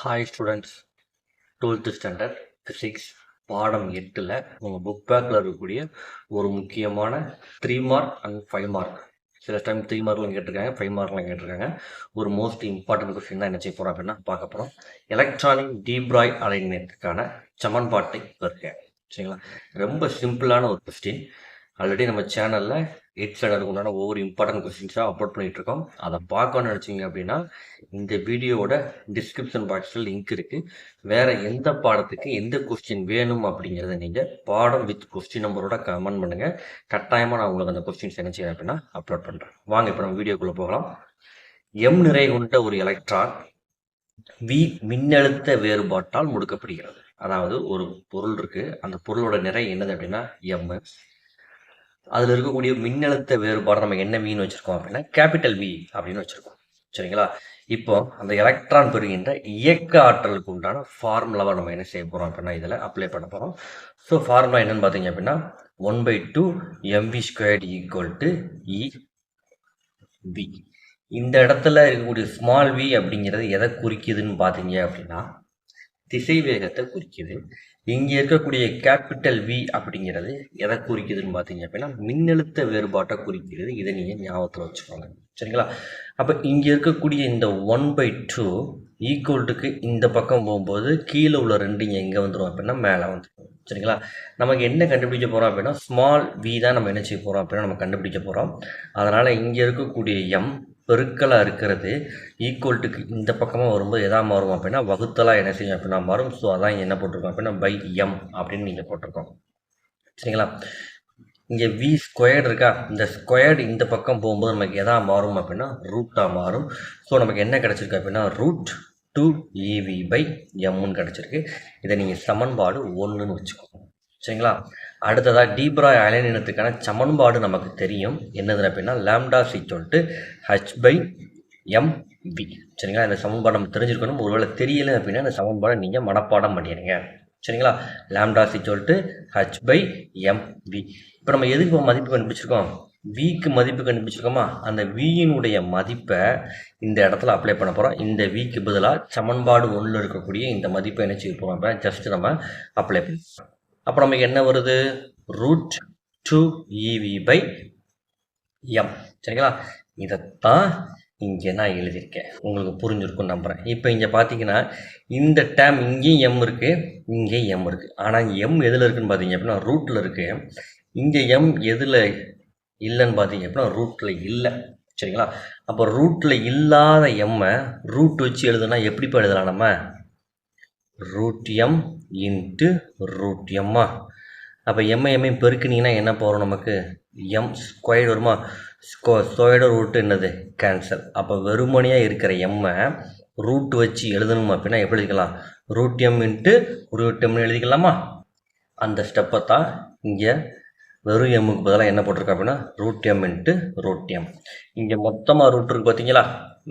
Hi students, 12th standard physics பாடம் 8ல் உங்கள் book பேக்கில் இருக்கக்கூடிய ஒரு முக்கியமான 3 மார்க் அண்ட் 5 மார்க், சில டைம் 3 மார்க்லாம் கேட்டிருக்காங்க, 5 மார்க்லாம் கேட்டிருக்காங்க. ஒரு மோஸ்ட் இம்பார்ட்டன்ட் கொஸ்டின் தான் என்ன செய்ய போகிறோம் அப்படின்னா பார்க்க போகிறோம். எலக்ட்ரானிக் டி ப்ராய் அலைன்மெண்ட்டுக்கான சமன்பாட்டை வருக. சரிங்களா, ரொம்ப சிம்பிளான ஒரு கொஸ்டின். ஆல்ரெடி நம்ம சேனலில் 8th ஸ்டாண்டர்டுக்கு உண்டான ஒவ்வொரு இம்பார்ட்டன்ட் கொஸ்டின்ஸாக அப்லோட் பண்ணிகிட்ருக்கோம். அதை பார்க்கணும்னு நினச்சிங்க அப்படின்னா இந்த வீடியோவோட டிஸ்கிரிப்ஷன் பாக்ஸில் லிங்க் இருக்குது. வேறு எந்த பாடத்துக்கு எந்த கொஸ்டின் வேணும் அப்படிங்கிறத நீங்கள் பாடம் வித் கொஸ்டின் நம்பரோட கமெண்ட் பண்ணுங்கள். கட்டாயமாக நான் உங்களுக்கு அந்த கொஸ்டின்ஸ் என்ன செய்யறேன் அப்படின்னா அப்லோட் பண்ணுறேன். வாங்க இப்போ நம்ம வீடியோக்குள்ளே போகலாம். எம் நிறை கொண்ட ஒரு எலக்ட்ரான் வி மின்னழுத்த வேறுபாட்டால் முடுக்கப்படுகிறது. அதாவது ஒரு பொருள் இருக்குது, அந்த பொருளோட நிறை என்னது அப்படின்னா எம். அதில் இருக்கக்கூடிய மின்னழுத்த வேறுபாடு நம்ம என்ன வின்னு வச்சுருக்கோம் அப்படின்னா கேபிட்டல் வி அப்படின்னு வச்சுருக்கோம். சரிங்களா, இப்போ அந்த எலக்ட்ரான் பெறுகின்ற இயக்க ஆற்றலுக்கு உண்டான ஃபார்முலாவை நம்ம என்ன செய்ய போகிறோம் அப்படின்னா இதில் அப்ளை பண்ண போகிறோம். ஸோ ஃபார்முலா என்னன்னு பார்த்தீங்க அப்படின்னா 1/2 mv² = EV. இந்த இடத்துல இருக்கக்கூடிய ஸ்மால் வி அப்படிங்கிறது எதை குறிக்குதுன்னு பார்த்தீங்க அப்படின்னா திசை வேகத்தை குறிக்குது. இங்கே இருக்கக்கூடிய கேபிட்டல் வி அப்படிங்கிறது எதை குறிக்குதுன்னு பார்த்தீங்க அப்படின்னா மின்னழுத்த வேறுபாட்டை குறிக்கிறது. இதை நீங்கள் ஞாபகத்தில் வச்சுக்கோங்க. சரிங்களா, அப்போ இங்கே இருக்கக்கூடிய இந்த 1/2 ஈக்குவல்ட்டுக்கு இந்த பக்கம் போகும்போது கீழே உள்ள 2 இங்கே எங்கே வந்துடும் அப்படின்னா மேலே வந்துடும். சரிங்களா, நமக்கு என்ன கண்டுபிடிக்க போகிறோம் அப்படின்னா ஸ்மால் வி தான் நம்ம என்ன செய்ய போகிறோம் அப்படின்னா நம்ம கண்டுபிடிக்க போகிறோம். அதனால் இங்கே இருக்கக்கூடிய எம் பெருக்கலாக இருக்கிறது ஈக்குவல்ட்டுக்கு இந்த பக்கமாக வரும்போது எதாக மாறும் அப்படின்னா வகுத்தலாக என்ன செய்யும் அப்படின்னா மாறும். ஸோ அதான் என்ன போட்டிருக்கோம் அப்படின்னா பை எம் அப்படின்னு நீங்கள் போட்டிருக்கோம். சரிங்களா, இங்கே வி ஸ்கொயர்டு இருக்கா, இந்த ஸ்கொயர்டு இந்த பக்கம் போகும்போது நமக்கு எதாக மாறும் அப்படின்னா ரூட்டாக மாறும். ஸோ நமக்கு என்ன கிடச்சிருக்கு அப்படின்னா √2 EV/mன்னு கிடச்சிருக்கு. இதை நீங்கள் சமன்பாடு 1ன்னு வச்சுக்கோங்க. சரிங்களா, அடுத்ததாக டி ப்ராய் அலைனினத்துக்கான சமன்பாடு நமக்கு தெரியும். என்னது அப்படின்னா λ h/mv. சரிங்களா, இந்த சமன்பாடு நம்ம தெரிஞ்சிருக்கணும். ஒருவேளை தெரியலை அப்படின்னா இந்த சமன்பாடை நீங்கள் மனப்பாடம் பண்ணிடுங்க. சரிங்களா, λ h/mv. இப்போ நம்ம எதுக்கு மதிப்பு கண்டுபிடிச்சிருக்கோம்? விக்கு மதிப்பு கண்டுபிடிச்சிருக்கோமா, அந்த வியினுடைய மதிப்பை இந்த இடத்துல அப்ளை பண்ண போகிறோம். இந்த விக்கு பதிலாக சமன்பாடு 1ல் இருக்கக்கூடிய இந்த மதிப்பை என்ன செய்ய போகிறோம் அப்படின்னா ஜஸ்ட் நம்ம அப்ளை பண்ணி அப்புறம் நமக்கு என்ன வருது √2 EV/m. சரிங்களா, இதைத்தான் இங்கே நான் எழுதியிருக்கேன். உங்களுக்கு புரிஞ்சிருக்குன்னு நம்புகிறேன். இப்போ இங்கே பார்த்தீங்கன்னா இந்த டேம் இங்கேயும் எம் இருக்குது, இங்கேயும் எம் இருக்குது. ஆனால் எம் எதில் இருக்குதுன்னு பார்த்தீங்க அப்படின்னா ரூட்டில் இருக்குது. இங்கே எம் எதில் இல்லைன்னு பார்த்தீங்க அப்படின்னா ரூட்டில் இல்லை. சரிங்களா, அப்போ ரூட்டில் இல்லாத எம்மை ரூட் வச்சு எழுதுனா எப்படிப்பா எழுதலாம்? நம்ம √m × √m. அப்போ எம்ஐ பெருக்குனீங்கன்னா என்ன போகிறோம், நமக்கு எம் ஸ்கொயர்டு வருமா, ஸ்கொயர்டு ரூட்டு என்னது கேன்சல். அப்போ வெறுமனையாக இருக்கிற எம்மை ரூட் வச்சு எழுதணும் அப்படின்னா எப்படி எழுதிக்கலாம், √m × √m எழுதிக்கலாமா? அந்த ஸ்டெப்பை தான் இங்கே வெறும் எம்முக்கு பதிலாக என்ன போட்டிருக்கோம் அப்படின்னா √m × √m. இங்கே மொத்தமாக ரூட் இருக்குது பார்த்தீங்களா,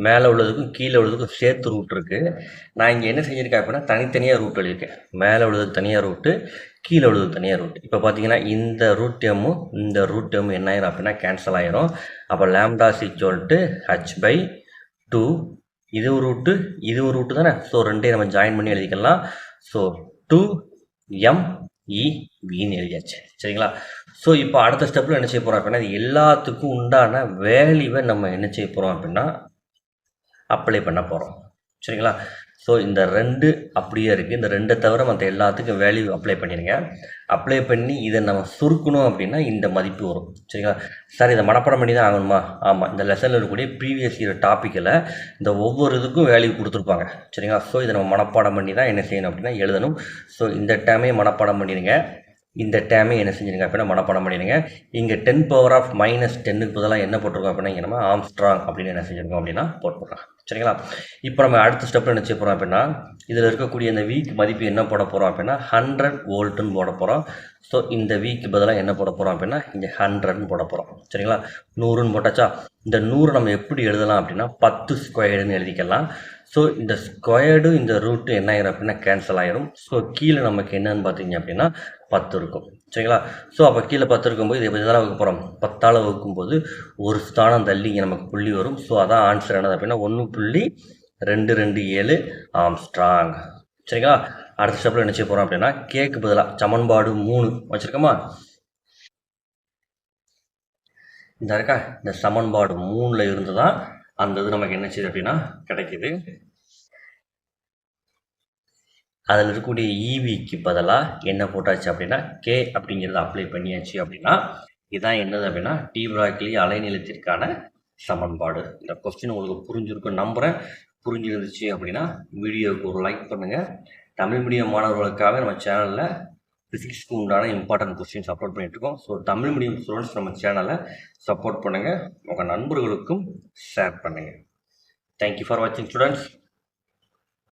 மேலே உள்ளதுக்கும் கீழே உள்ளதுக்கும் சேர்த்து ரூட் இருக்குது. நான் இங்கே என்ன செஞ்சுருக்கேன் அப்படின்னா தனித்தனியாக ரூட் எழுதியிருக்கேன். மேலே உள்ளதுக்கு தனியாக ரூட்டு, கீழே உள்ளதுக்கு தனியாக ரூட். இப்போ பார்த்தீங்கன்னா இந்த √m இந்த √m என்ன ஆயிரும் அப்படின்னா கேன்சல் ஆயிரும். அப்போ λ h/2, இது ஒரு ரூட்டு இது ஒரு ரூட்டு தானே. ஸோ ரெண்டையும் நம்ம ஜாயின் பண்ணி எழுதிக்கலாம். ஸோ 2MEVன்னு எழுதியாச்சு. சரிங்களா, ஸோ இப்போ அடுத்த ஸ்டெப்பில் என்ன செய்ய போகிறோம் அப்படின்னா இது எல்லாத்துக்கும் உண்டான வேல்யூவை நம்ம என்ன செய்ய போகிறோம் அப்படின்னா அப்ளை பண்ண போகிறோம். சரிங்களா, ஸோ இந்த 2 அப்படியே இருக்குது. இந்த 2 தவிர மற்ற எல்லாத்துக்கும் வேல்யூ அப்ளை பண்ணிடுங்க. அப்ளை பண்ணி இதை நம்ம சுருக்கணும் அப்படின்னா இந்த மதிப்பு வரும். சரிங்களா, சார் இதை மனப்பாடம் பண்ணி தான் ஆகணுமா? ஆமாம், இந்த லெசனில் இருக்கக்கூடிய ப்ரீவியஸ் இயர் டாப்பிக்கில் இந்த ஒவ்வொரு இதுக்கும் வேல்யூ கொடுத்துருப்பாங்க. சரிங்களா, ஸோ இதை நம்ம மனப்பாடம் பண்ணி தான் என்ன செய்யணும் அப்படின்னா எழுதணும். ஸோ இந்த டேமே மனப்பாடம் பண்ணிடுங்க, இந்த டேமே என்ன செஞ்சுருங்க அப்படின்னா மனப்பாடம் பண்ணிடுங்க. இங்கே 10⁻−10க்கு பதிலாக என்ன போட்டிருக்கோம் அப்படின்னா இங்கே நம்ம ஆம்ஸ்ட்ராங் அப்படின்னு என்ன செஞ்சுருக்கோம் அப்படின்னா போட்டுருக்கோம். சரிங்களா, இப்போ நம்ம அடுத்த ஸ்டெப்பில் என்ன செய்ய போகிறோம் அப்படின்னா இதில் இருக்கக்கூடிய இந்த வீக் மதிப்பு என்ன போட போகிறோம் அப்படின்னா 100 வோல்ட்டுன்னு போட போகிறோம். ஸோ இந்த வீக்கு பதிலாக என்ன போட போகிறோம் அப்படின்னா இங்கே 100ன்னு போட போகிறோம். சரிங்களா, 100ன்னு போட்டாச்சா, இந்த 100 நம்ம எப்படி எழுதலாம் அப்படின்னா 10 ஸ்கொயர்டுன்னு எழுதிக்கலாம். ஸோ இந்த ஸ்கொயர்டு இந்த ரூட்டு என்ன ஆயிரும் அப்படின்னா கேன்சல் ஆயிரும். ஸோ கீழே நமக்கு என்னன்னு பார்த்தீங்க அப்படின்னா 10 இருக்கும். சரிங்களா, ஸோ அப்போ கீழே 10 இருக்கும்போது இதை எதெல்லாம் வகுக்க போகிறோம், 10ஆல் வகுக்கும்போது ஒரு ஸ்தானம் தள்ளி இங்கே நமக்கு புள்ளி வரும். ஸோ அதான் ஆன்சர் என்னது அப்படின்னா 1.10 227 ஆம்ஸ்ட்ராங். சரிங்களா? அடுத்த ஸ்டெப்பில் என்ன செய்ய போகிறோம் அப்படின்னா கேக்கு பதிலாக சமன்பாடு 3 வச்சுருக்கோமா? இந்த இருக்கா இந்த சமன்பாடு 3ல் இருந்து தான் அந்த இது நமக்கு என்ன செய்யுது அப்படின்னா கிடைக்குது. அதில் இருக்கக்கூடிய ஈவிக்கு பதிலாக என்ன போட்டாச்சு அப்படின்னா கே அப்படிங்கிறத அப்ளை பண்ணியாச்சு அப்படின்னா இதான் என்னது அப்படின்னா டி பிராக்லி அலைநீளத்திற்கான சமன்பாடு. இந்த கொஸ்டின் உங்களுக்கு புரிஞ்சிருக்கும் நம்புகிறேன். புரிஞ்சிருந்துச்சு அப்படின்னா வீடியோவுக்கு ஒரு லைக் பண்ணுங்கள். தமிழ் மீடியம் மாணவர்களுக்காக நம்ம சேனலில் ஃபிசிக்ஸ்க்கு உண்டான இம்பார்ட்டன்ட் கொஸ்டின்ஸ் அப்லோட் பண்ணிட்டுருக்கோம். ஸோ தமிழ் மீடியம் ஸ்டூடெண்ட்ஸ் நம்ம சேனலை சப்போர்ட் பண்ணுங்கள். உங்கள் நண்பர்களுக்கும் ஷேர் பண்ணுங்கள். தேங்க்யூ ஃபார் வாட்சிங் ஸ்டூடெண்ட்ஸ்.